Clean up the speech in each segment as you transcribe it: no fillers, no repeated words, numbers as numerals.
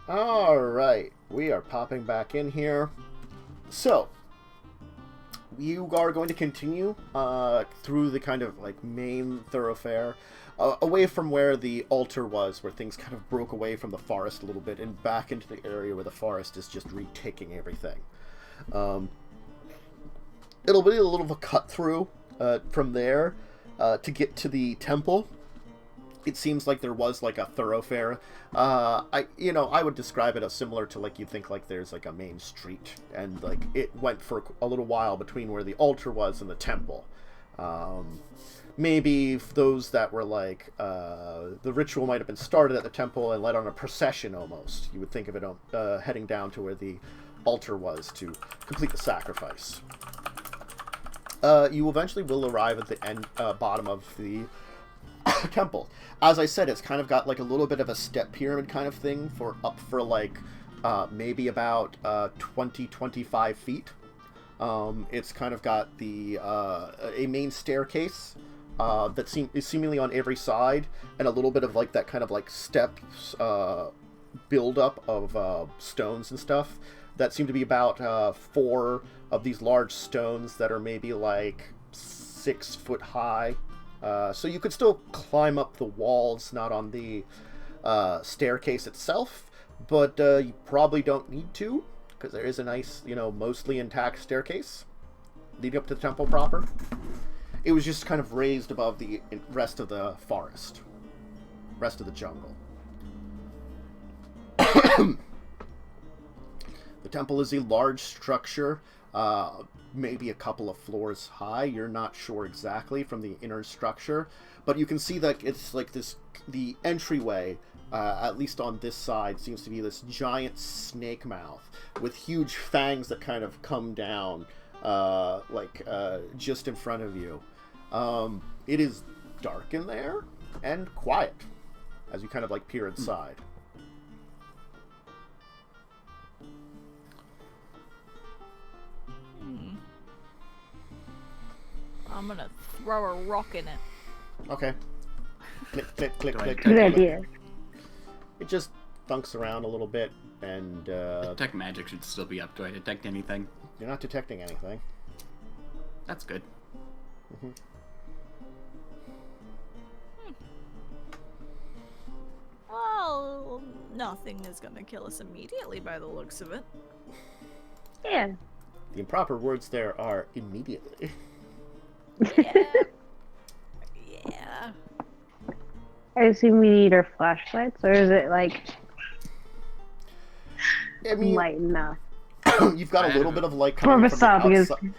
Alright, we are popping back in here. So, you are going to continue through the kind of like main thoroughfare, away from where the altar was, where things kind of broke away from the forest a little bit, and back into the area where the forest is just retaking everything. It'll be a little of a cut through from there to get to the temple. It seems like there was like a thoroughfare. I would describe it as similar to like you'd think like there's like a main street, and like it went for a little while between where the altar was and the temple. Maybe those that were like the ritual might have been started at the temple and led on a procession almost. You would think of it heading down to where the altar was to complete the sacrifice. You eventually will arrive at the end bottom of the temple. As I said, it's kind of got like a little bit of a step pyramid kind of thing for like maybe about 20-25 feet. It's kind of got a main staircase that is seemingly on every side, and a little bit of like that kind of like steps build up of stones and stuff that seem to be about 4 of these large stones that are maybe like 6 foot high. So you could still climb up the walls, not on the staircase itself, but you probably don't need to, because there is a nice, mostly intact staircase leading up to the temple proper. It was just kind of raised above the rest of the forest, rest of the jungle. The temple is a large structure, maybe a couple of floors high. You're not sure exactly from the inner structure, but you can see that it's like this, the entryway, at least on this side, seems to be this giant snake mouth with huge fangs that kind of come down just in front of you. It is dark in there and quiet as you kind of like peer inside. I'm gonna throw a rock in it. Okay. Click, click, click, click. Good idea. It just thunks around a little bit, and Detect magic should still be up. Do I detect anything? you're not detecting anything. That's good. Mm-hmm. Well, nothing is gonna kill us immediately by the looks of it. Yeah. The improper words there are immediately. Yeah. Yeah. I assume we need our flashlights, or is it like I mean, light enough? you've got a little bit of light coming For from the esophagus. outside.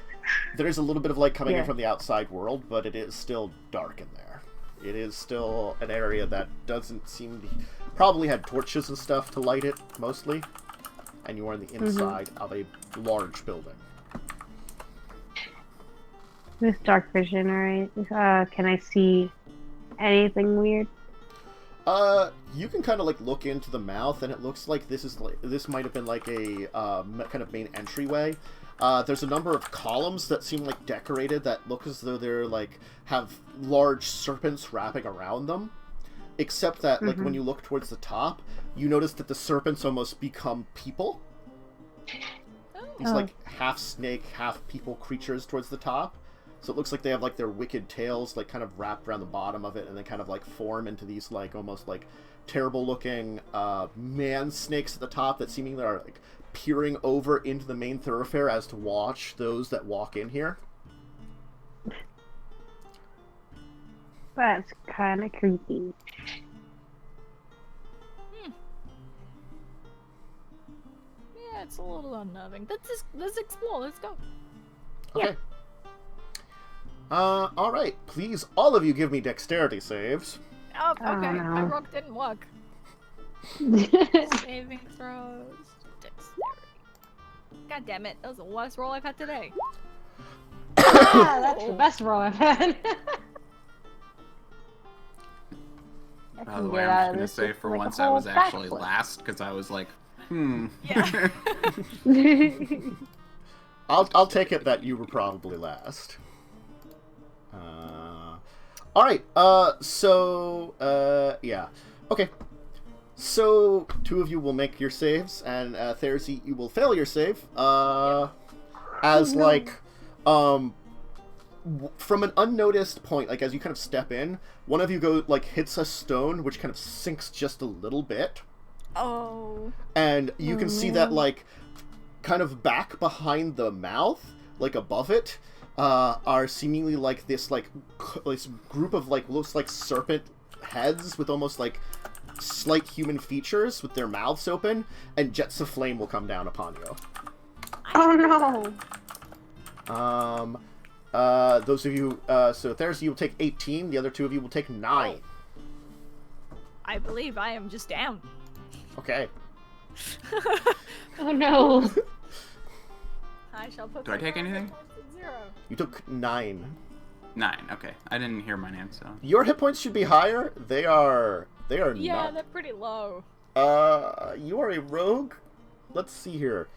There is a little bit of light coming in Yeah. from the outside world, but it is still dark in there. It is still an area that doesn't seem to... Probably had torches and stuff to light it, mostly. And you are in the inside of a large building. This dark vision, alright? Can I see anything weird? You can kind of like look into the mouth, and it looks like this might have been like a kind of main entryway. There's a number of columns that seem like decorated that look as though they're like have large serpents wrapping around them. Except that like when you look towards the top, you notice that the serpents almost become people. These like half snake, half people creatures towards the top. So it looks like they have like their wicked tails like kind of wrapped around the bottom of it, and then kind of like form into these like almost like terrible looking man snakes at the top that seemingly are like peering over into the main thoroughfare as to watch those that walk in here. That's kind of creepy. Yeah, it's a little unnerving. Let's explore. Let's go. Okay. Alright. Please, all of you give me dexterity saves. Oh, okay. no. My rock didn't work. Saving throws. Dexterity. God damn it. That was the worst roll I've had today. That's the best roll I've had. By the way, I'm just gonna say for once I was actually last, because I was like, Yeah. I'll take it that you were probably last. Alright, yeah. Okay. So, two of you will make your saves, and Therese, you will fail your save. As from an unnoticed point, like as you kind of step in, one of you hits a stone, which kind of sinks just a little bit. Oh. And you can see that kind of back behind the mouth, like above it, are seemingly this group of looks like serpent heads with almost slight human features with their mouths open, and jets of flame will come down upon you. Oh no. Those of you, so Therese, you will take 18, the other two of you will take 9. I believe I am just down. Okay. Oh no. I shall put Do I take anything? 0. You took 9. 9, okay. I didn't hear my name, so... Your hit points should be higher. They are Yeah, not. they're pretty low. You are a rogue? Let's see here.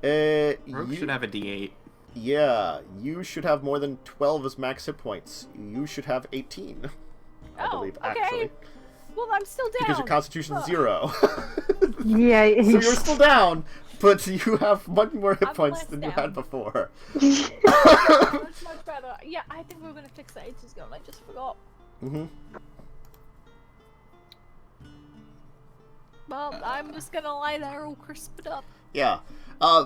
Rogue should have a D8. Yeah, you should have more than 12 as max hit points. You should have 18, I believe, okay. actually. Well, I'm still down. Because your constitution's 0. Yeah. So you're still down, but you have much more hit points than you down. had before. That's much better. Yeah, I think we were going to fix that ages ago, and I just forgot. Mm-hmm. Well, I'm just going to lie there all crisped up. Yeah.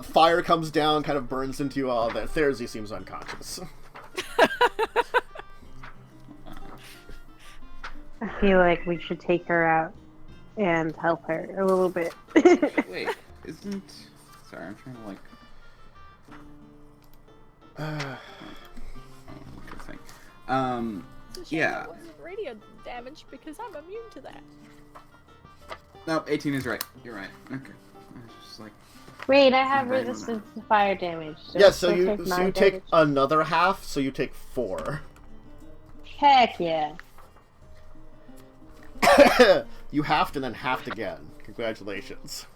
Fire comes down, kind of burns into you all. That Therese seems unconscious. I feel like we should take her out and help her a little bit. Wait, isn't... Sorry, I'm trying to good thing. It's a shame Yeah. it wasn't radio damage because I'm immune to that. Nope, 18 is right. You're right. Okay. I was just like... Wait, I have resistance to fire damage. Yeah, so I you my take damage? another half, so you take 4. Heck yeah. You halved and then halved again. Congratulations.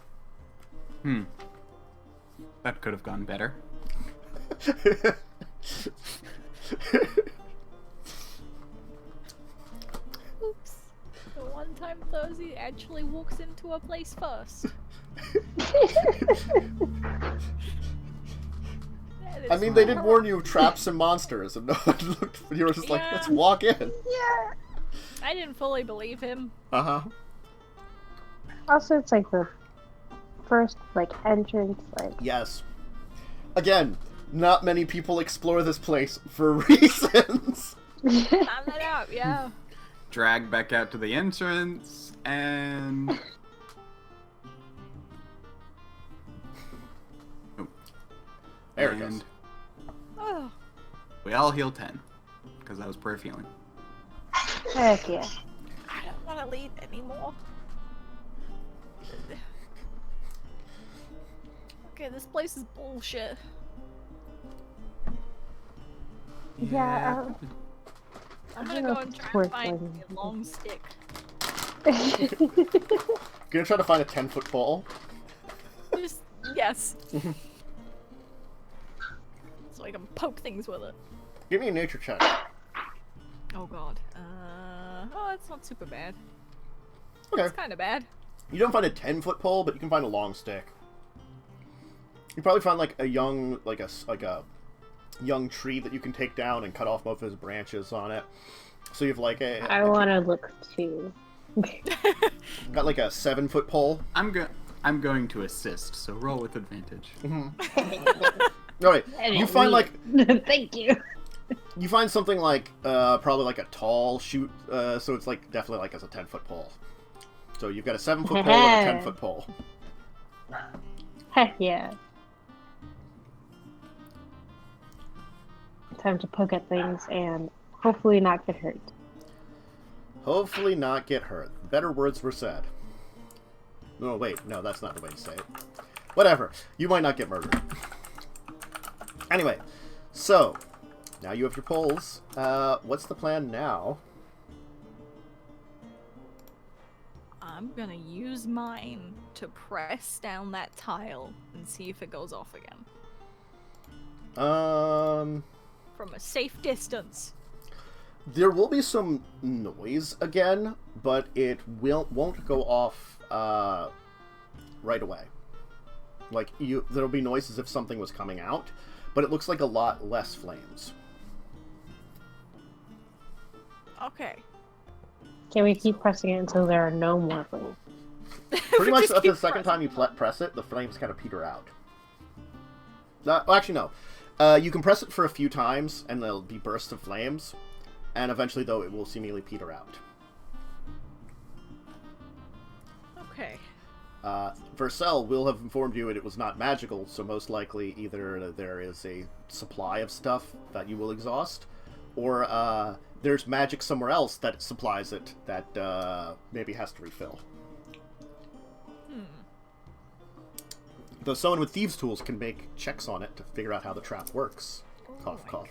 That could have gone better. Oops. The one time Thursday actually walks into a place first. I mean, they did warn you of traps and monsters, and no one looked. You were just like, Yeah. let's walk in. Yeah. I didn't fully believe him. Uh-huh. Also, it's the first entrance. Yes. Again, not many people explore this place for reasons. Found that out, yeah. Drag back out to the entrance, and... Oh. There it goes. Oh, We all heal 10, because that was prayer healing. Heck yeah. I don't want to leave anymore. Okay, this place is bullshit. Yeah. I'm I gonna don't go know and if it's try and worth find leaving. a long stick. Gonna try to find a 10-foot pole. Just, yes. So I can poke things with it. Give me a nature check. Oh god. Oh, it's not super bad. Okay. It's kind of bad. You don't find a 10-foot pole, but you can find a long stick. You probably find a young, a young tree that you can take down and cut off both of his branches on it. So you have I want to look too. got a 7-foot pole. I'm going to assist, so roll with advantage. All right. You find Thank you. you find something probably a tall shoot. So it's definitely as a 10-foot pole. So you've got a 7-foot pole and a 10-foot pole. Heck yeah. Time to poke at things and hopefully not get hurt. Hopefully not get hurt. Better words were said. No, wait. No, that's not the way to say it. Whatever. You might not get murdered. Anyway, so now you have your poles. What's the plan now? I'm gonna use mine to press down that tile and see if it goes off again. From From a safe distance. There will be some noise again, but it won't go off right away. Like, there'll be noise as if something was coming out, but it looks like a lot less flames. Okay. Can we keep pressing it until there are no more flames? Pretty much the second time you press it, the flames kind of peter out. Well, actually, no. You can press it for a few times, and there'll be bursts of flames, and eventually, though, it will seemingly peter out. Okay. Vercel will have informed you that it was not magical, so most likely either there is a supply of stuff that you will exhaust, or there's magic somewhere else that supplies it that maybe has to refill. Though someone with thieves' tools can make checks on it to figure out how the trap works. Cough, cough.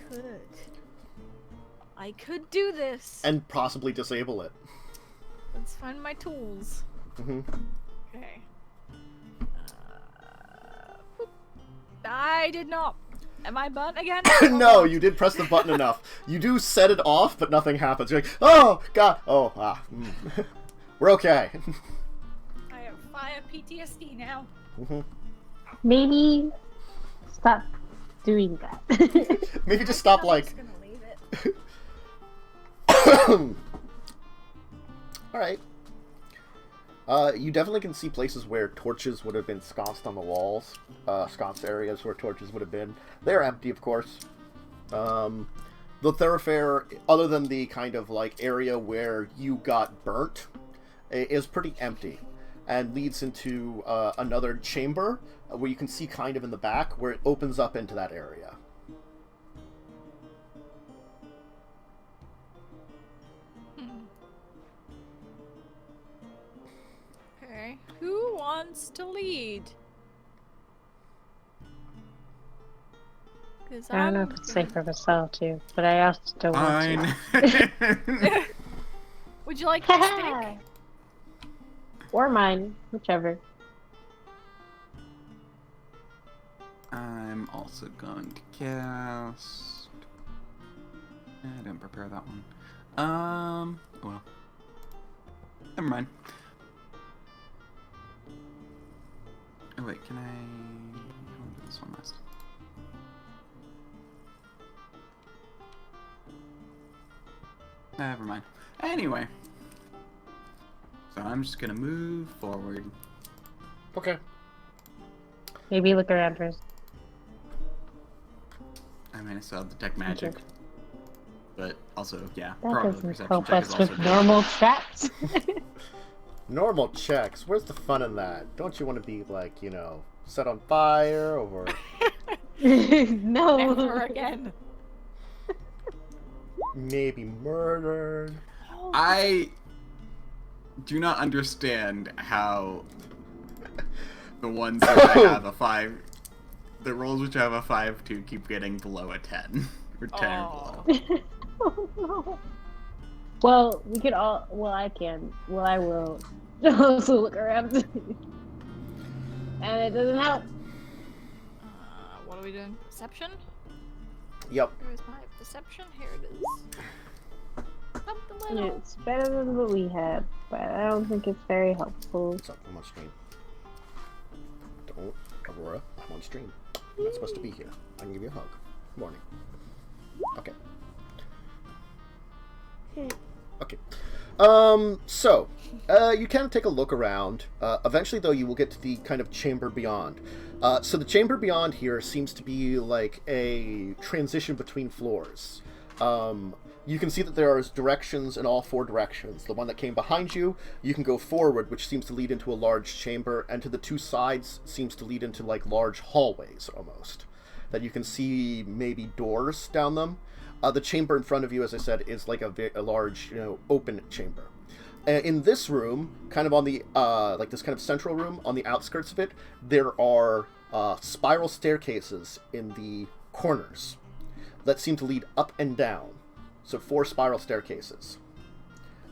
I could do this. And possibly disable it. Let's find my tools. Mm-hmm. Okay. I did not. Am I button again? No, you did press the button enough. You do set it off, but nothing happens. You're like, oh, God. Oh, We're okay. I have PTSD now. Mm-hmm. Maybe stop doing that. Maybe just stop, like... I'm just gonna leave it. Alright. You definitely can see places where torches would have been sconced on the walls. Sconced areas where torches would have been. They're empty, of course. The thoroughfare, other than the kind of, like, area where you got burnt, is pretty empty. And leads into another chamber, where you can see kind of in the back, where it opens up into that area. Okay. Who wants to lead? I don't know if it's safe for myself too, but I also don't want Fine. Would you like my stick? Or mine, whichever. I'm also going to cast... I didn't prepare that one. Well. Never mind. Oh wait, can I do this one last? Never mind. Anyway. So I'm just gonna move forward. Okay. Maybe look around first. I mean, I still have detect magic. Okay. But also, yeah, That probably doesn't perception help check is us also with good. normal checks. Normal checks. Where's the fun in that? Don't you want to be, like, you know, set on fire, or... No. Never again. maybe murdered? I do not understand how the ones that I have a 5... The rolls which have a 5-2 keep getting below a 10. Or 10 or below. Oh, no. Well, we could all. Well, I can. Well, I will also look around. And it doesn't help. What are we doing? Perception? Yep. Where's my perception? Here it is. Up the little. It's better than what we had, but I don't think it's very helpful. What's up? I'm on stream. Don't, Aurora. I'm on stream. I'm not supposed to be here. I can give you a hug. Morning. Okay. Okay. So, you can take a look around. Eventually, though, you will get to the kind of chamber beyond. So the chamber beyond here seems to be like a transition between floors. You can see that there are directions in all 4 directions. The one that came behind you, you can go forward, which seems to lead into a large chamber, and to the 2 sides seems to lead into like large hallways, almost. That you can see maybe doors down them. The chamber in front of you, as I said, is like a large, open chamber. In this room, kind of on the, like this kind of central room, on the outskirts of it, there are spiral staircases in the corners that seem to lead up and down. So 4 spiral staircases.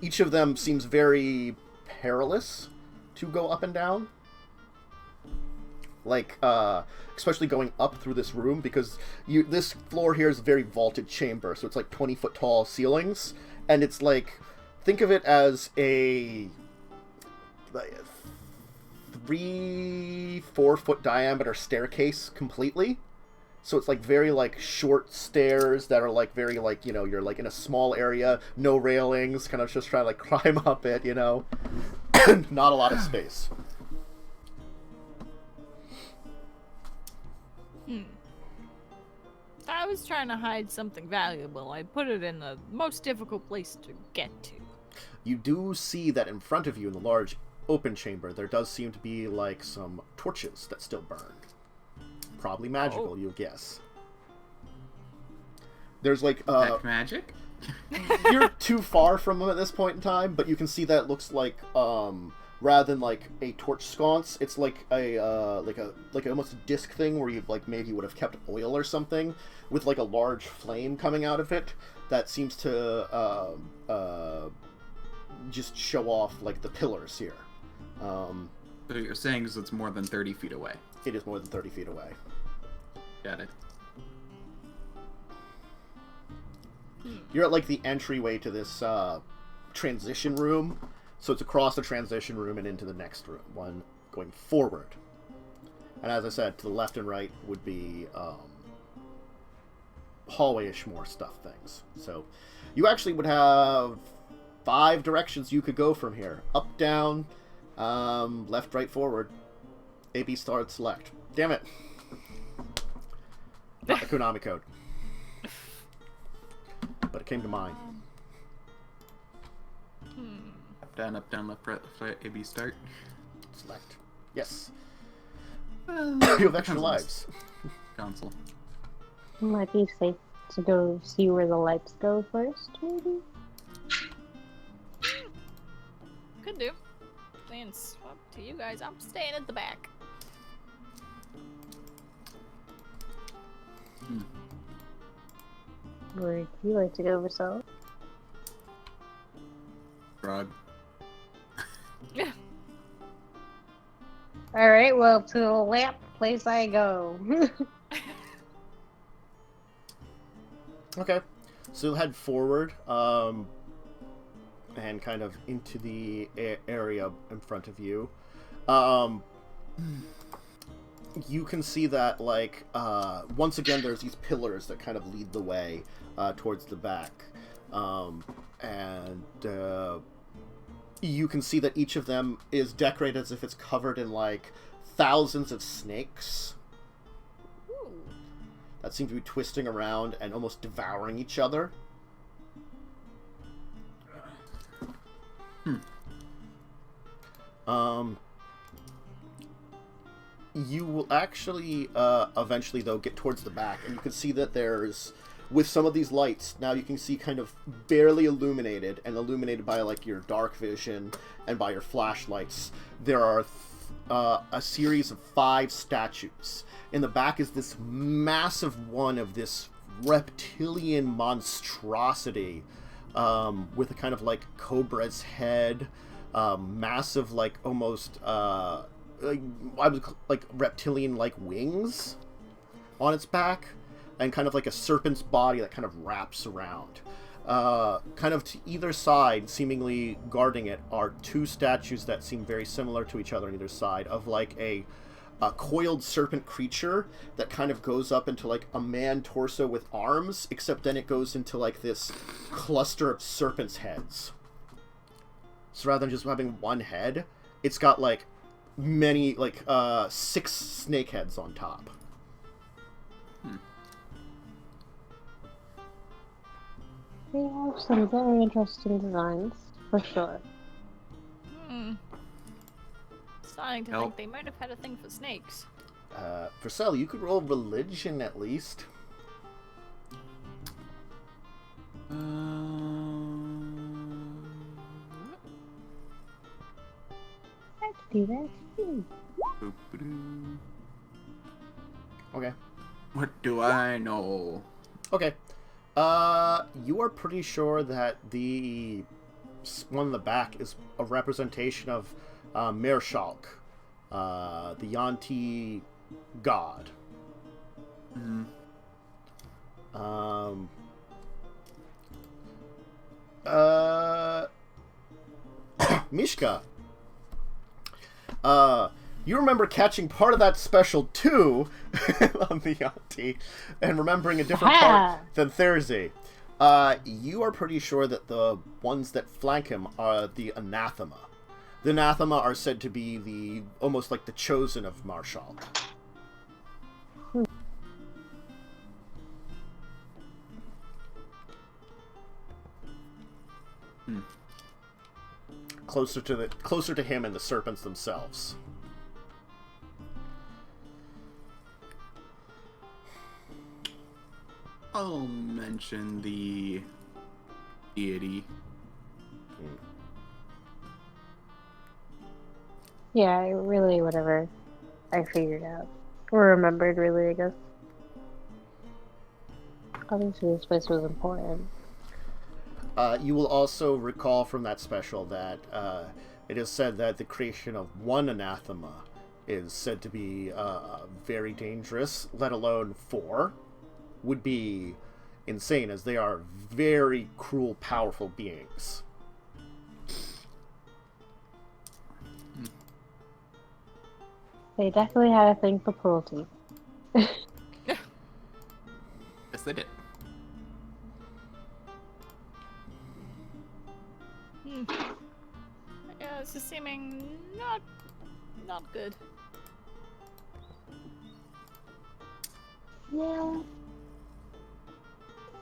Each of them seems very perilous to go up and down. like especially going up through this room, because this floor here is a very vaulted chamber, so it's like 20-foot tall ceilings, and it's like, think of it as a 3-4 foot diameter staircase completely. So it's like very like short stairs that are like very like, you know, you're like in a small area, no railings, kind of just trying to like climb up it, you know. Not a lot of space. If I was trying to hide something valuable, I'd put it in the most difficult place to get to. You do see that in front of you in the large open chamber, there does seem to be like some torches that still burn. Probably magical, you'll guess. There's like That magic? You're too far from them at this point in time, but you can see that it looks like rather than like a torch sconce, it's like a almost a disc thing where you like maybe would have kept oil or something with like a large flame coming out of it that seems to just show off like the pillars here. So you're saying is it's more than 30 feet away? It is more than 30 feet away. Got it. You're at like the entryway to this transition room, so it's across the transition room and into the next room, one going forward. And as I said, to the left and right would be hallway-ish more stuff things. So you actually would have 5 directions you could go from here: up, down, left, right, forward. A, B, start, select. Damn it. Not the Konami code. But it came to mind. Up, down, left, right, A, B, start. Select. Yes. You You have extra lives. Console. It might be safe to go see where the lights go first, maybe? Could do. It's up to you guys. I'm staying at the back. Where do you like to go, Vasel? Frog. Alright, well, to the left place I go. Okay. So head forward, and kind of into the area in front of you. You can see that, like, once again, there's these pillars that kind of lead the way towards the back. And you can see that each of them is decorated as if it's covered in, like, thousands of snakes Ooh. that seem to be twisting around and almost devouring each other. You will actually eventually, though, get towards the back, and you can see that there's, with some of these lights, now you can see kind of barely illuminated, and illuminated by like your dark vision and by your flashlights, there are a series of 5 statues. In the back is this massive one of this reptilian monstrosity with a kind of like cobra's head, massive like almost like reptilian-like wings on its back, and kind of like a serpent's body that kind of wraps around. Kind of to either side, seemingly guarding it, are 2 statues that seem very similar to each other on either side, of like a coiled serpent creature that kind of goes up into like a man torso with arms, except then it goes into like this cluster of serpent's heads. So rather than just having one head, it's got like many, like 6 snake heads on top. They have some very interesting designs, for sure. Starting to Nope. think they might have had a thing for snakes. Purcell, you could roll religion at least. I could do that too. Boop-a-doo. Okay. What do I know? Okay. You are pretty sure that the one in the back is a representation of Meershalk, the yuan-ti god. Mm-hmm. Mishka. You remember catching part of that special too on the yuan-ti and remembering a different part than Thursday. You are pretty sure that the ones that flank him are the anathema. The anathema are said to be the almost like the chosen of Marshall. Closer to him and the serpents themselves. I'll mention the deity. Yeah, really, whatever I figured out. Or remembered, really, I guess. Obviously, this place was important. You will also recall from that special that it is said that the creation of one anathema is said to be very dangerous, let alone 4 would be insane, as they are very cruel, powerful beings. They definitely had a thing for cruelty. Yes, they did. Yeah, this is seeming not good. Yeah.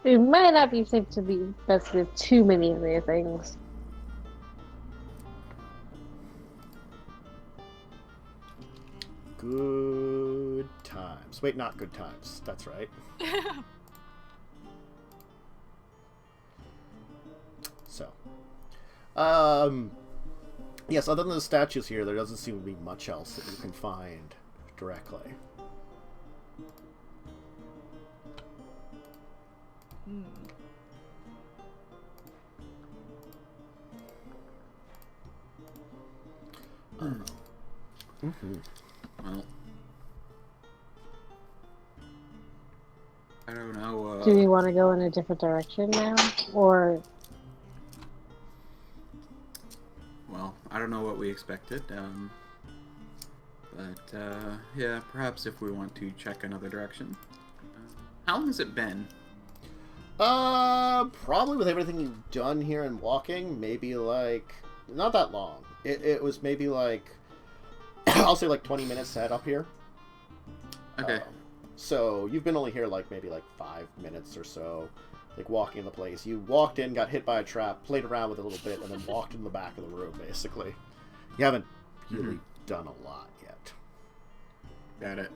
It might not be safe to be messed with too many of their things. Good times. Wait, not good times. That's right. So, yes, other than the statues here, there doesn't seem to be much else that you can find directly. Well, I don't know. Do we want to go in a different direction now? Or... Well, I don't know what we expected. But, yeah, perhaps if we want to check another direction. How long has it been? Probably with everything you've done here and walking, maybe like... Not that long. It was maybe like... I'll say like 20 minutes to head up here. Okay. So you've been only here like maybe like 5 minutes or so, like walking in the place. You walked in, got hit by a trap, played around with it a little bit, and then walked in the back of the room, basically. You haven't really done a lot yet. Got it.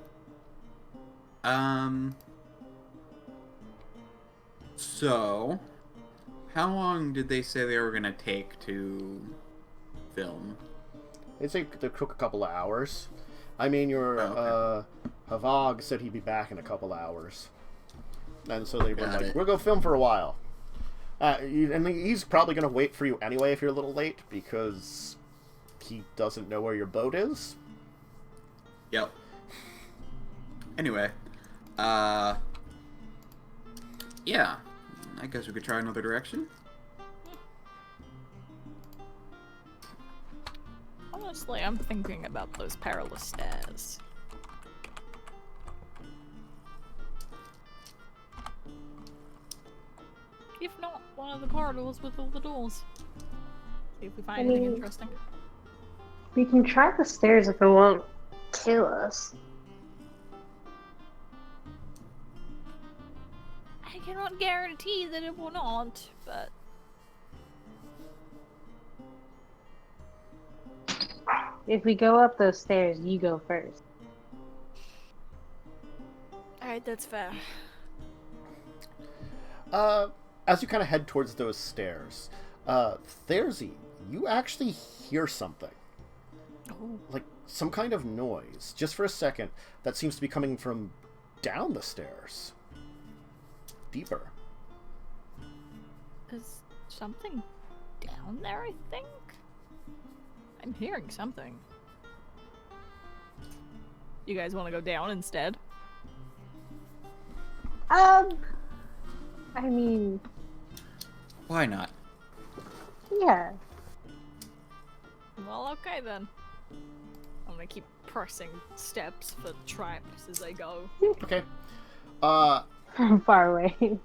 So, how long did they say they were gonna take to film? They'd say they took a couple of hours. I mean, your Havag said he'd be back in a couple hours. And so they were like, we'll go film for a while. And he's probably going to wait for you anyway if you're a little late, because he doesn't know where your boat is. Yep. Anyway, yeah, I guess we could try another direction. Honestly, I'm thinking about those perilous stairs. If not, one of the corridors with all the doors. See if we find anything interesting. We can try the stairs if it won't kill us. I cannot guarantee that it will not, but... If we go up those stairs, you go first. Alright, that's fair. As you kind of head towards those stairs, Therzy, you actually hear something. Oh. Like some kind of noise, just for a second, that seems to be coming from down the stairs. Deeper. Is something down there, I think? I'm hearing something. You guys want to go down instead? I mean, Why not? yeah. Well, okay then. I'm gonna keep pressing steps for traps as I go. Okay. From far away.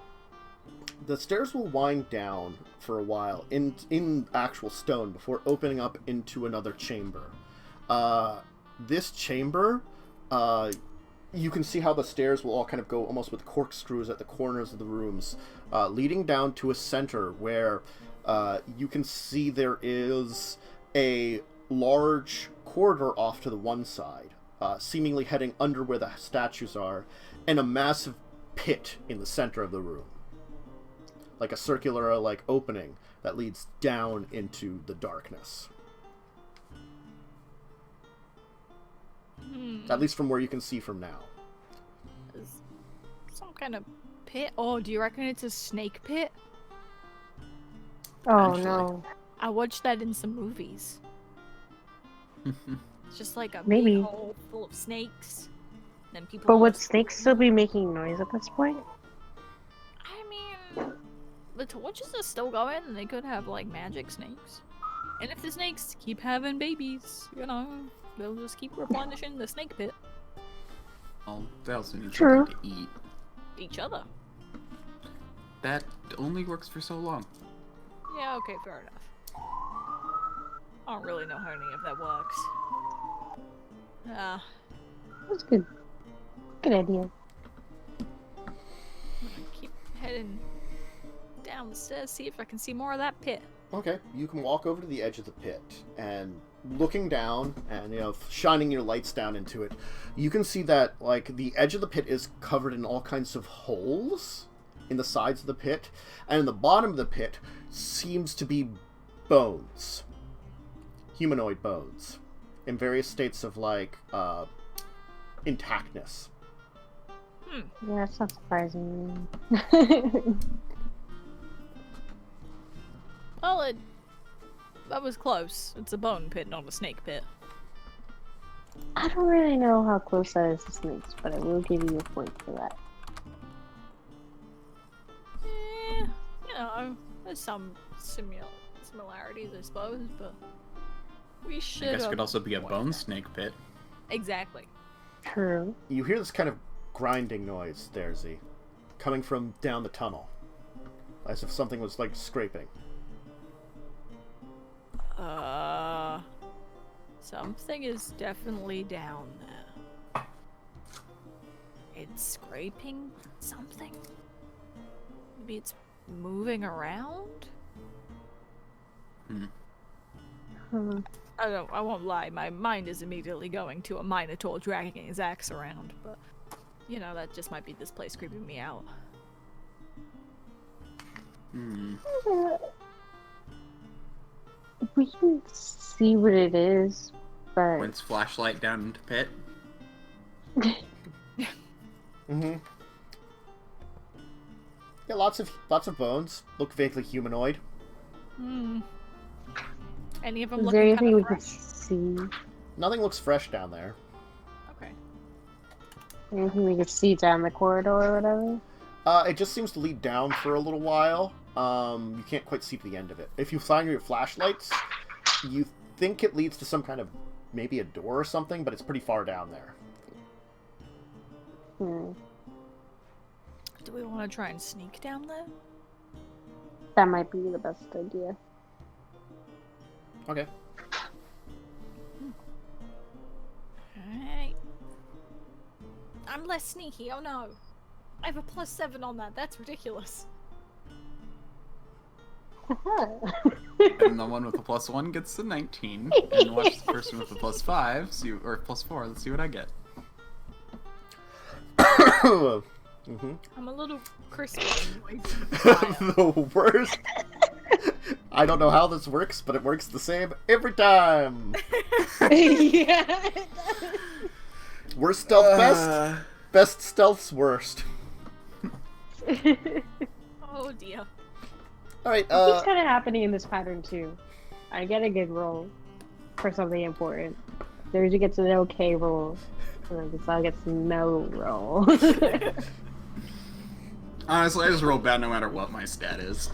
The stairs will wind down for a while in actual stone before opening up into another chamber. This chamber, you can see how the stairs will all kind of go almost with corkscrews at the corners of the rooms, leading down to a center where you can see there is a large corridor off to the one side, seemingly heading under where the statues are, and a massive pit in the center of the room. Like a circular, opening that leads down into the darkness. At least from where you can see from now. Is some kind of pit? Oh, do you reckon it's a snake pit? Oh Actually. no. I watched that in some movies. It's just like a Maybe. big hole full of snakes. Then people. But would just- snakes still be making noise at this point? I mean, the torches are still going, and they could have like magic snakes. And if the snakes keep having babies, they'll just keep replenishing the snake pit. Well, they also need True. something to eat. Each other. That only works for so long. Yeah, okay, fair enough. I don't really know how any of that works. That's good. Good idea. I'm gonna keep heading down the stairs, see if I can see more of that pit. Okay, you can walk over to the edge of the pit, and looking down, and, shining your lights down into it, you can see that, the edge of the pit is covered in all kinds of holes in the sides of the pit, and in the bottom of the pit seems to be bones. Humanoid bones. In various states of, intactness. Yeah, that's not surprising. Well, that was close. It's a bone pit, not a snake pit. I don't really know how close that is to snakes, but I will give you a point for that. There's some similarities, I suppose, but we should. I guess it could have also be a avoided bone that. snake pit. Exactly. True. You hear this kind of grinding noise there, Z, coming from down the tunnel. As if something was, scraping. Something is definitely down there. It's scraping something? Maybe it's moving around? Hmm. I won't lie, my mind is immediately going to a Minotaur dragging his axe around, but, that just might be this place creeping me out. We can see what it is, but Points flashlight down into pit. Mm-hmm. Yeah, lots of bones. Look vaguely humanoid. Any of them is there looking anything kind we of can fresh? see? Nothing looks fresh down there. Okay. Anything we can see down the corridor or whatever? It just seems to lead down for a little while. You can't quite see to the end of it. If you find your flashlights, you think it leads to some kind of, maybe a door or something, but it's pretty far down there. Do we want to try and sneak down there? That might be the best idea. Okay. Alright. I'm less sneaky, oh no. I have a +7 on that, that's ridiculous. And the one with the +1 gets the 19. And watch the person with the +5, or +4. Let's see what I get. Mm-hmm. I'm a little crispy anyway. The worst. I don't know how this works, but it works the same every time. Yeah. Worst stealth best. Best stealth's worst. Oh dear. Alright, It's kind of happening in this pattern too. I get a good roll for something important. Thursday gets an okay roll. And then Gasal gets no roll. Honestly, I just roll bad no matter what my stat is.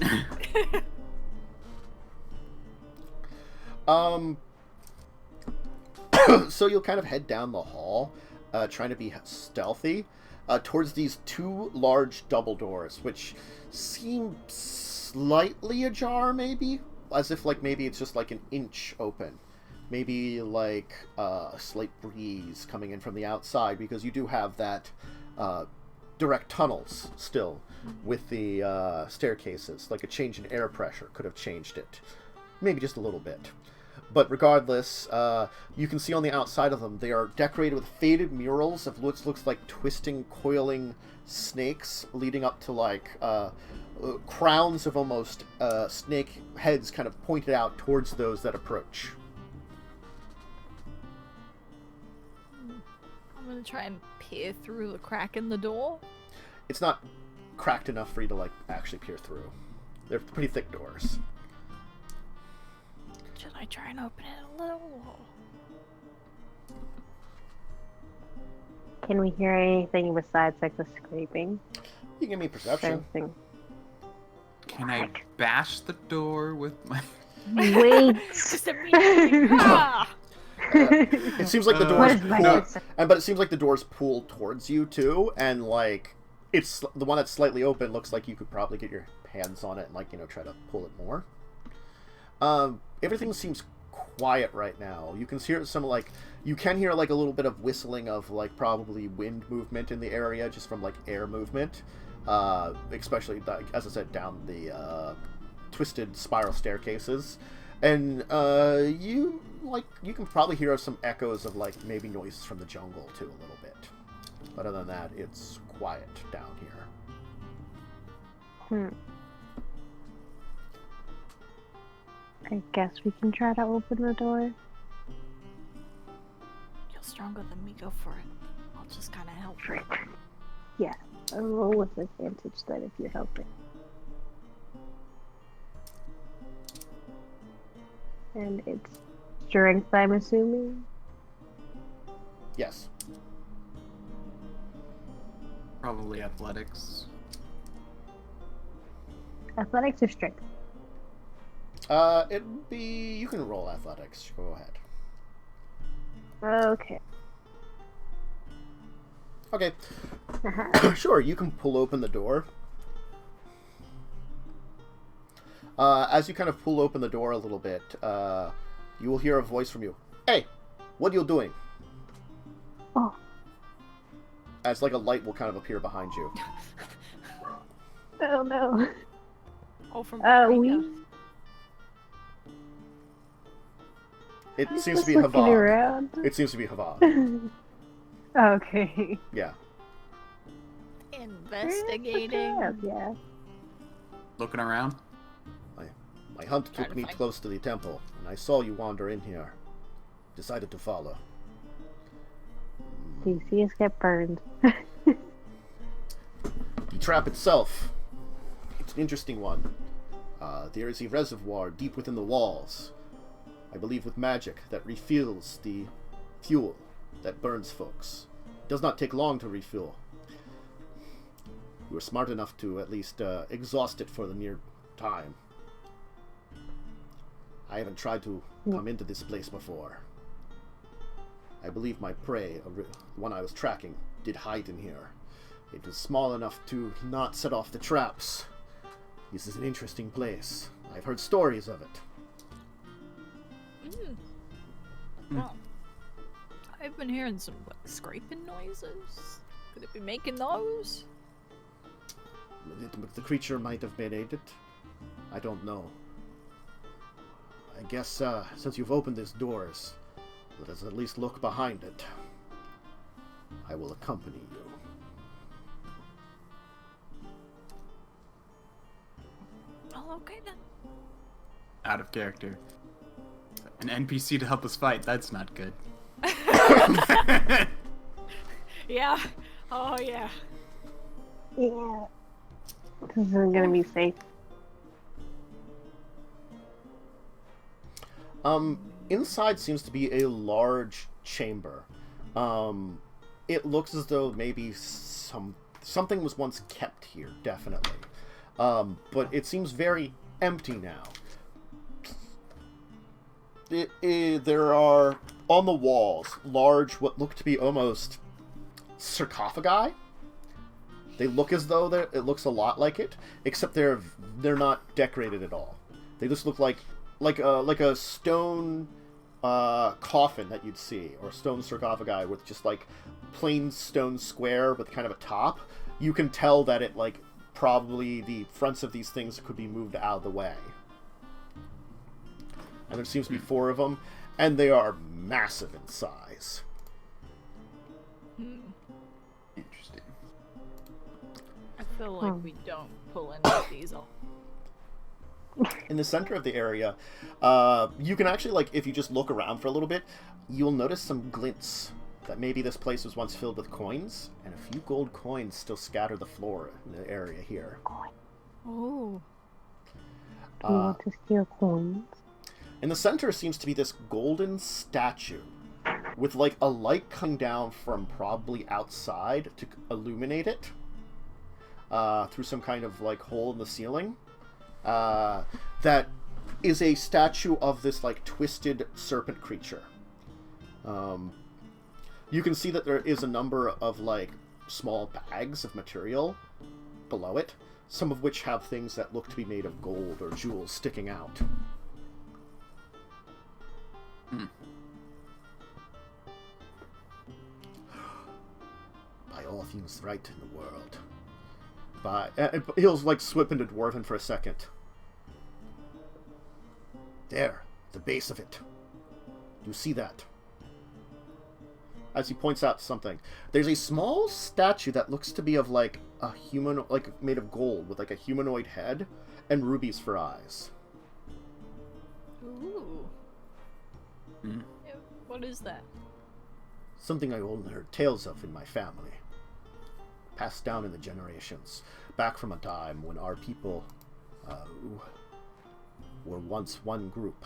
So you'll kind of head down the hall, trying to be stealthy, towards these two large double doors, which seem slightly ajar, maybe? As if, like, maybe it's just, like, an inch open. Maybe, like, a slight breeze coming in from the outside, because you do have that, direct tunnels still with the staircases. Like, a change in air pressure could have changed it. Maybe just a little bit. But regardless, you can see on the outside of them, they are decorated with faded murals of what looks like twisting, coiling snakes leading up to, like, crowns of almost snake heads kind of pointed out towards those that approach. I'm gonna try and peer through the crack in the door. It's not cracked enough for you to, like, actually peer through. They're pretty thick doors. Should I try and open it a little? Can we hear anything besides like the scraping? You give me perception. Anything? Can I bash the door with my... Wait. Just immediately. Ah! It seems like the doors What is my pull, perception? but it seems like the doors pull towards you too, and like it's the one that's slightly open. Looks like you could probably get your hands on it and, like, you know, try to pull it more. Everything seems quiet right now. You can hear some, like, you can hear, like, a little bit of whistling of, like, probably wind movement in the area just from, like, air movement. Especially, like, as I said, down the twisted spiral staircases. And you can probably hear some echoes of, like, maybe noises from the jungle too a little bit. But other than that, it's quiet down here. I guess we can try to open the door. You're stronger than me. Go for it. I'll just kind of help. Yeah, a roll with advantage then if you're helping. And it's strength, I'm assuming? Yes. Probably athletics. Athletics or strength? It'd be... You can roll athletics. Go ahead. Okay. Okay. Sure, you can pull open the door. As you kind of pull open the door a little bit, you will hear a voice from you. Hey, what are you doing? Oh. As, like, a light will kind of appear behind you. Oh no. Oh, from It I'm seems to just be looking Havad. around. It seems to be Havad. Okay. Yeah. investigating. Yeah. Looking around? My hunt Trying took to me find- close to the temple, and I saw you wander in here. Decided to follow. Do you see us get burned? The trap itself, it's an interesting one. There is a reservoir deep within the walls, I believe with magic, that refills the fuel that burns folks. It does not take long to refuel. We were smart enough to at least exhaust it for the near time. I haven't tried to come into this place before. I believe my prey, the one I was tracking, did hide in here. It was small enough to not set off the traps. This is an interesting place. I've heard stories of it. Well, I've been hearing some scraping noises. Could it be making those? The creature might have made it. I don't know. I guess since you've opened these doors, let us at least look behind it. I will accompany you. Oh, okay then. Out of character. An NPC to help us fight, that's not good. Yeah. Oh, yeah. Yeah. This isn't gonna be safe. Inside seems to be a large chamber. It looks as though maybe something was once kept here, definitely. But it seems very empty now. There are, on the walls, large, what look to be almost sarcophagi. They look as though it looks a lot like it, except they're not decorated at all. They just look like a stone coffin that you'd see, or stone sarcophagi with just like plain stone square with kind of a top. You can tell that it like probably the fronts of these things could be moved out of the way. And there seems to be 4 of them, and they are massive in size. Interesting. I feel like we don't pull any of these off. In the center of the area, you can actually, like, if you just look around for a little bit, you'll notice some glints that maybe this place was once filled with coins, and a few gold coins still scatter the floor in the area here. Oh. Do you want to steal coins? In the center seems to be this golden statue with, like, a light coming down from probably outside to illuminate it through some kind of, like, hole in the ceiling. That is a statue of this, like, twisted serpent creature. You can see that there is a number of, like, small bags of material below it, some of which have things that look to be made of gold or jewels sticking out. By all things right in the world. He'll, like, swip into Dwarven for a second. There, the base of it. You see that? As he points out something. There's a small statue that looks to be of, like, a human, like, made of gold, with, like, a humanoid head and rubies for eyes. Ooh. What is that? Something I only heard tales of in my family. Passed down in the generations. Back from a time when our people were once one group.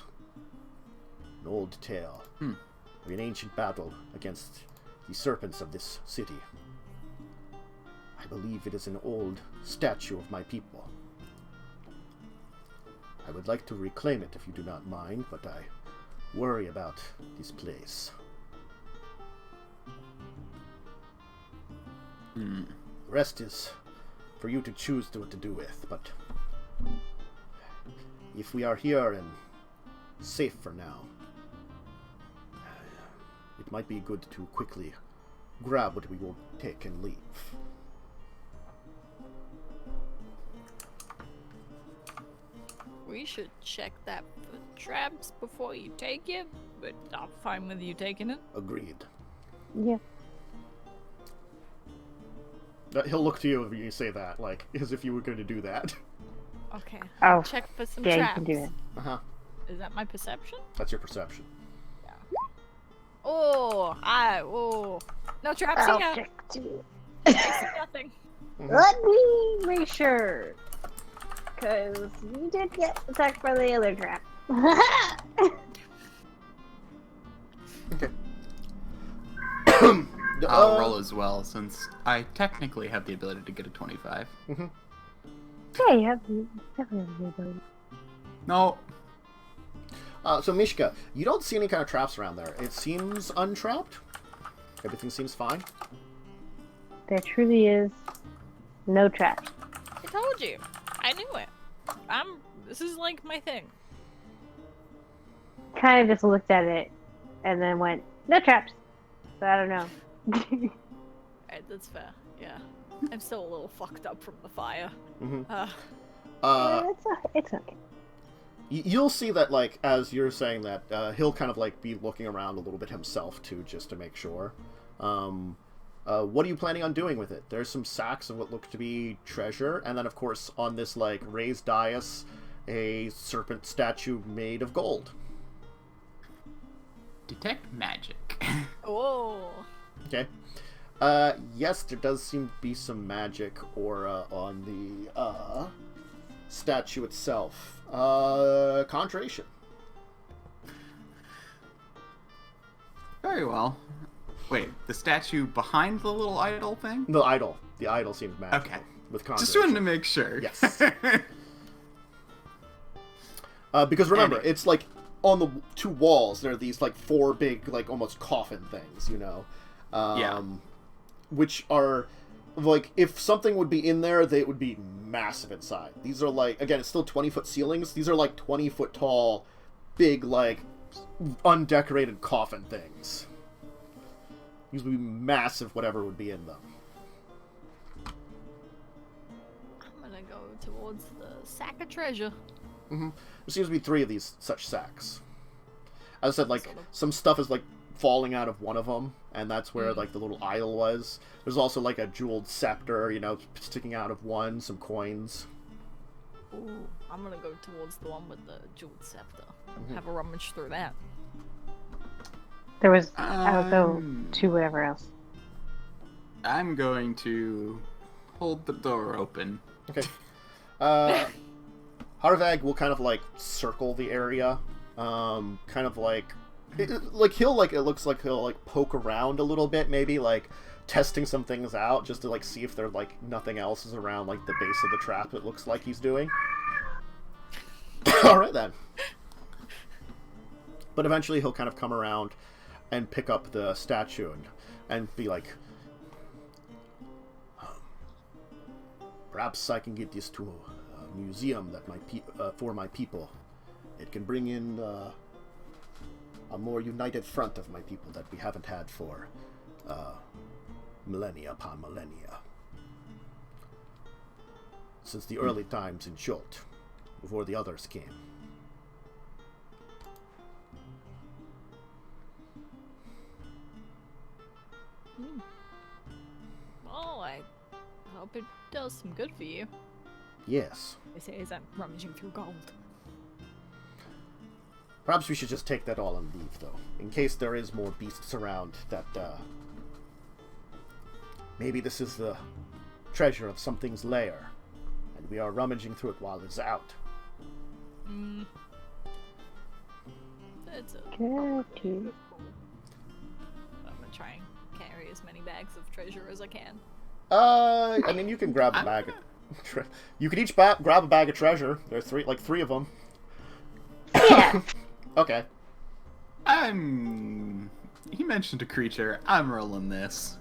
An old tale. Of an ancient battle against the serpents of this city. I believe it is an old statue of my people. I would like to reclaim it if you do not mind, but I worry about this place. The rest is for you to choose what to do with, but if we are here and safe for now, it might be good to quickly grab what we will take and leave. We should check that for traps before you take it, but I'm fine with you taking it. Agreed. Yeah. He'll look to you if you say that, like, as if you were going to do that. Okay. Oh, Check for some yeah, traps. you can do it. Uh-huh. Is that my perception? That's your perception. Yeah. Oh, no traps I'll here. check too. I see nothing. Let me make sure. Because we did get attacked by the other trap. Okay. I'll roll as well, since I technically have the ability to get a 25. Yeah, you have definitely have the ability. No. So Mishka, you don't see any kind of traps around there. It seems untrapped. Everything seems fine. There truly is no traps. I told you. I knew it. This is like my thing. Kind of just looked at it and then went, no traps. So I don't know. Alright, that's fair. Yeah. I'm still a little fucked up from the fire. It's okay. You'll see that, like, as you're saying that, he'll kind of, like, be looking around a little bit himself, too, just to make sure. What are you planning on doing with it? There's some sacks of what look to be treasure, and then, of course, on this, like, raised dais, a serpent statue made of gold. Detect magic. Oh. Okay. Yes, there does seem to be some magic aura on the, statue itself. Conjuration. Very Very well. Wait, the statue behind the little idol thing? The idol. The idol seems magical. Okay. With Just wanted to make sure. Yes. Because remember, it's like on the 2 walls, there are these like 4 big, like almost coffin things, you know? Yeah. Which are, like, if something would be in there, they would be massive inside. These are like, again, it's still 20-foot ceilings. These are like 20-foot tall, big, like, undecorated coffin things. These would be massive, whatever would be in them. I'm gonna go towards the sack of treasure. Mm-hmm. There seems to be 3 of these such sacks. As I said, like, some stuff is, like, falling out of one of them, and that's where, like, the little idol was. There's also, like, a jeweled scepter, you know, sticking out of one, some coins. Ooh, I'm gonna go towards the one with the jeweled scepter. Have a rummage through that. There was. I'll go to whatever else. I'm going to hold the door open. Okay. Harvag will kind of, like, circle the area. Kind of like... it looks like he'll, like, poke around a little bit, maybe, like, testing some things out, just to, like, see if there, like, nothing else is around, like, the base of the trap it looks like he's doing. Alright, then. But eventually he'll kind of come around and pick up the statue and be like, perhaps I can get this to a museum that for my people. It can bring in a more united front of my people that we haven't had for millennia upon millennia. Since the early times in Jolt, before the others came. Well, I hope it does some good for you. Yes. They say is I'm rummaging through gold. Perhaps we should just take that all and leave, though, in case there is more beasts around that, maybe this is the treasure of something's lair, and we are rummaging through it while it's out. That's a... Okay. I'm gonna try and carry as many bags of treasure as I can. I mean, you can grab a bag of... you can each grab a bag of treasure. There are 3 of them. Yeah. Okay. He mentioned a creature. I'm rolling this.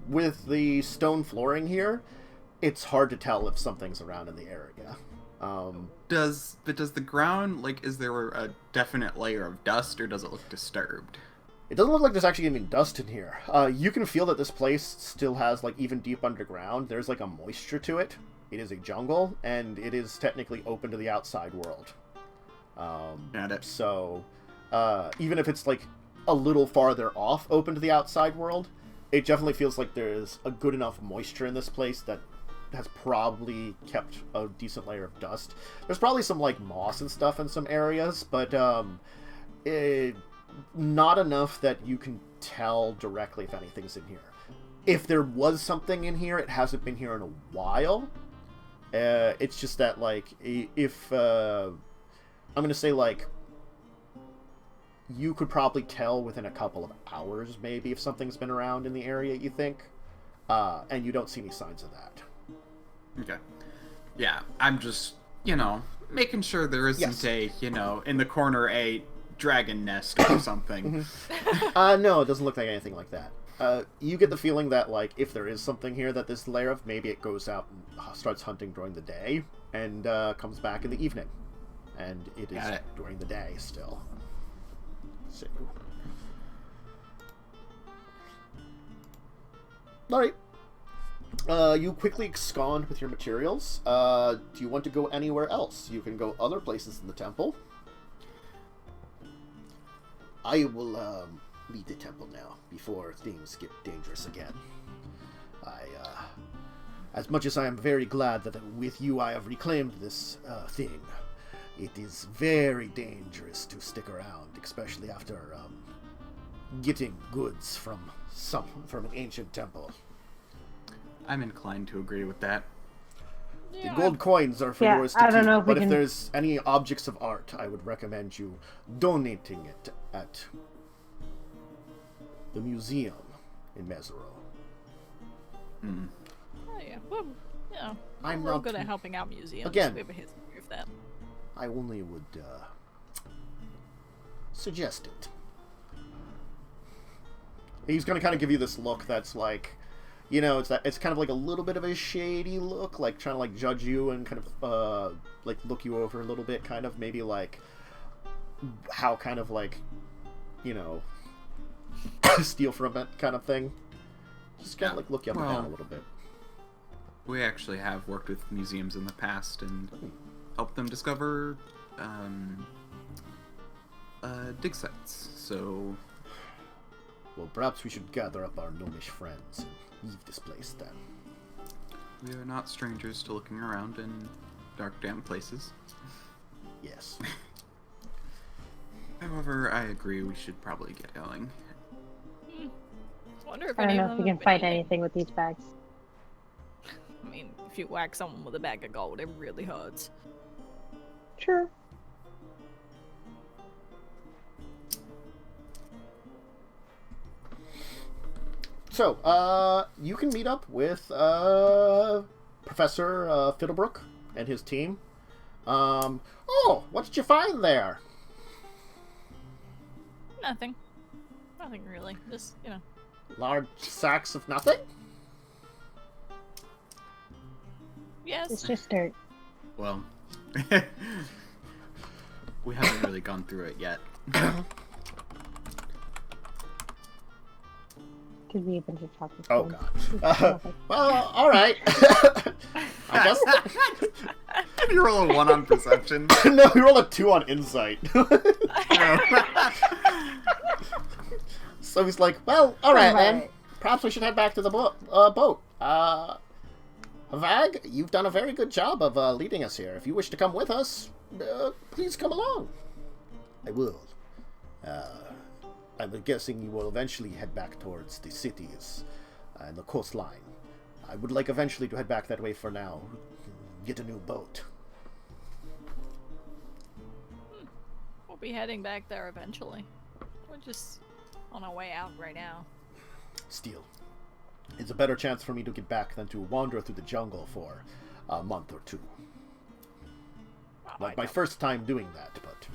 With the stone flooring here, it's hard to tell if something's around in the area. Does the ground, like, is there a definite layer of dust, or does it look disturbed? It doesn't look like there's actually any dust in here. You can feel that this place still has, like, even deep underground, there's, like, a moisture to it. It is a jungle, and it is technically open to the outside world. Got it. So, even if it's, like, a little farther off open to the outside world, it definitely feels like there's a good enough moisture in this place that has probably kept a decent layer of dust. There's probably some, like, moss and stuff in some areas, but, not enough that you can tell directly if anything's in here. If there was something in here, it hasn't been here in a while. It's just that, like, if, I'm gonna say, like, you could probably tell within a couple of hours, maybe, if something's been around in the area, you think. And you don't see any signs of that. Okay. Yeah, I'm just, making sure there isn't in the corner, a dragon nest or something. No, it doesn't look like anything like that. You get the feeling that, like, if there is something here that this lair of, maybe it goes out and starts hunting during the day, and comes back in the evening. And it is during the day still. So. Alright. You quickly abscond with your materials. Do you want to go anywhere else? You can go other places in the temple. I will, leave the temple now, before things get dangerous again. As much as I am very glad that with you I have reclaimed this, thing, it is very dangerous to stick around, especially after, getting goods from an ancient temple. I'm inclined to agree with that. The gold coins are for Yeah, yours to I don't keep, know if we but if can- there's any objects of art, I would recommend you donating it at the museum in Mesero. Hmm. Oh, yeah. Well, yeah. I'm We're not good too- at helping out museums. Again. We have a history of that. I only would suggest it. He's gonna kind of give you this look that's like, you know, it's kind of like a little bit of a shady look, like trying to like judge you and kind of like look you over a little bit, kind of maybe like how kind of like, you know, steal from it kind of thing. Just kind of like look you up and down a little bit. We actually have worked with museums in the past and helped them discover dig sites. So, Well, perhaps we should gather up our gnomish friends and leave this place then. we are not strangers to looking around in dark, damp places. Yes. However, I agree we should probably get going. I wonder if I don't any know of if them we can have been fight eating. anything with these bags. I mean, if you whack someone with a bag of gold, it really hurts. Sure. So, you can meet up with Professor Fiddlebrook and his team. Oh, what did you find there? Nothing. Nothing really. Just, you know. Large sacks of nothing? Yes. It's just dirt. Well, we haven't really gone through it yet. Could be a bunch of chocolate. Oh, stones. God. Well, alright. I guess... Can you roll a 1 on perception? No, you roll a 2 on insight. So he's like, well, alright then. Alright. Perhaps we should head back to the boat. Vag, you've done a very good job of leading us here. If you wish to come with us, please come along. I will. I'm guessing you will eventually head back towards the cities and the coastline. I would like eventually to head back that way for now. Get a new boat. We'll be heading back there eventually. We're just on our way out right now. Still, it's a better chance for me to get back than to wander through the jungle for a month or two. Like my first time doing that, but...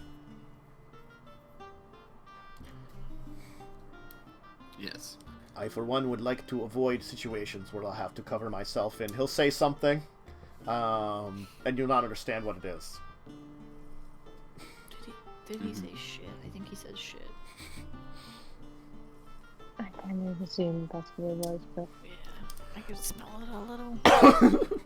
Yes. I, for one, would like to avoid situations where I'll have to cover myself in. He'll say something, and you'll not understand what it is. Did he say shit? I think he said shit. I kind of assumed that's what it was, but Yeah. I could smell it a little.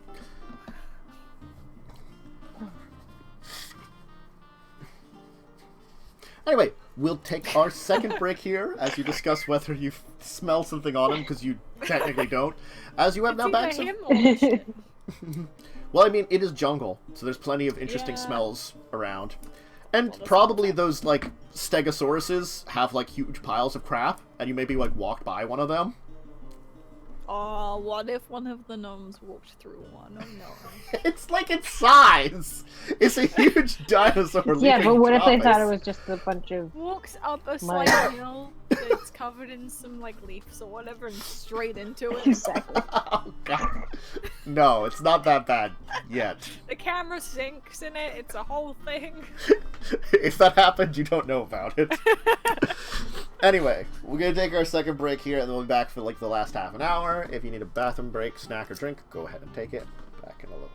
Anyway, we'll take our second break here as you discuss whether you smell something on him, because you technically don't. As you have now back some... him or the shit? Well, I mean, it is jungle, so there's plenty of interesting Yeah. smells around. And Well, that's probably those, like, stegosauruses have, like, huge piles of crap, and you maybe, like, walked by one of them. Oh, what if one of the gnomes walked through one? Oh no. It's like its size! It's a huge dinosaur yeah. leaping But what if they across. thought it was just a bunch of? Walks up a My- slight hill that's covered in some like leaves or whatever and straight into it. Exactly. Oh, God. No, it's not that bad yet. The camera sinks in it, it's a whole thing. If that happened, you don't know about it. Anyway, we're gonna take our second break here, and then we'll be back for like the last half an hour. If you need a bathroom break, snack, or drink, go ahead and take it. Back in a little.